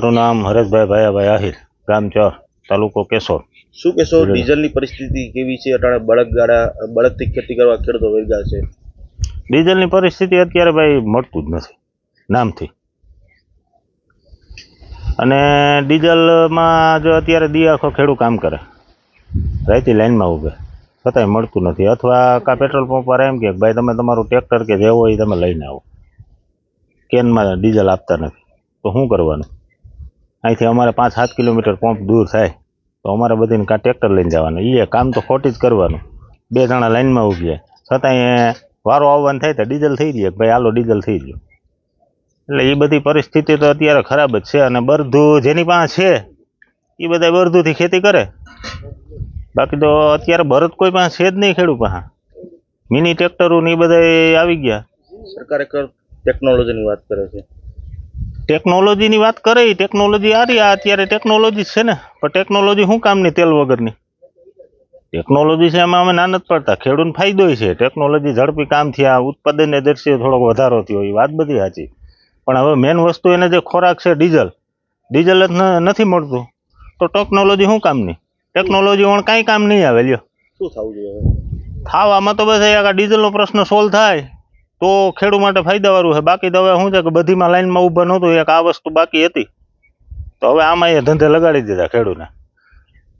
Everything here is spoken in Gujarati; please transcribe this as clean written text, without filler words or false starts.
મારું નામ હરેશભાઈ ભાયાભાઈ આહિર, ગામ ચોર, તાલુકો કેશોદ. શું કહેશો, ડીઝલની પરિસ્થિતિ કેવી છે? અટાણે બળદથી ખેતી કરવા ખેડૂતો વર્ગા છે. ડીઝલની પરિસ્થિતિ અત્યારે ભાઈ મળતું જ નથી નામથી. અને ડીઝલમાં જો અત્યારે દી આખો ખેડૂત કામ કરે, રાઈતી લાઈનમાં ઊભે, છતાંય મળતું નથી. અથવા કા પેટ્રોલ પંપ પર એમ કે ભાઈ તમે તમારું ટ્રેક્ટર કે જે હોય એ તમે લઈને આવો, કેનમાં ડીઝલ આપતા નથી. તો શું કરવાનું? અહીંથી અમારે 5-7 કિલોમીટર પંપ દૂર થાય, તો અમારે બધીને કાં ટ્રેક્ટર લઈને જવાનું. એ કામ તો ખોટી જ કરવાનું. 2 જણા લાઈનમાં ઊભી છતાંય વારો આવવાનું થાય તો ડીઝલ થઈ જાય, ભાઈ હાલો ડીઝલ થઈ ગયું. એટલે એ બધી પરિસ્થિતિ તો અત્યારે ખરાબ જ છે. અને બરધું જેની પાસે છે એ બધા બરધુંથી ખેતી કરે, બાકી તો અત્યારે બળદ કોઈ પાસે છે જ નહીં ખેડૂત પાસે. મિની ટ્રેક્ટરો ને એ બધા આવી ગયા. સરકારે ટેકનોલોજીની વાત કરે છે. ટેકનોલોજીની વાત કરે, ટેકનોલોજી આ રહી, અત્યારે ટેકનોલોજી છે ને, પણ ટેકનોલોજી શું કામની તેલ વગરની ટેકનોલોજી છે? એમાં અમે ના નથી પડતા, ખેડૂતને ફાયદો છે. ટેકનોલોજી ઝડપી કામ થયા, ઉત્પાદનને દર્શીએ થોડોક વધારો થયો, એ વાત બધી સાચી. પણ હવે મેન વસ્તુ એને જે ખોરાક છે ડીઝલ જ નથી મળતું, તો ટેકનોલોજી શું કામની? ટેકનોલોજી વણ કાંઈ કામ નહીં આવે. લ્યો શું થવું જોઈએ? ખાવામાં તો બસ આ ડીઝલનો પ્રશ્ન સોલ્વ થાય તો ખેડૂત માટે ફાયદાવાળું છે. બાકી તો હવે શું છે કે બધીમાં લાઈનમાં ઊભા નહોતું, એક આ વસ્તુ બાકી હતી, તો હવે આમાં એ ધંધે લગાડી દીધા ખેડૂતને.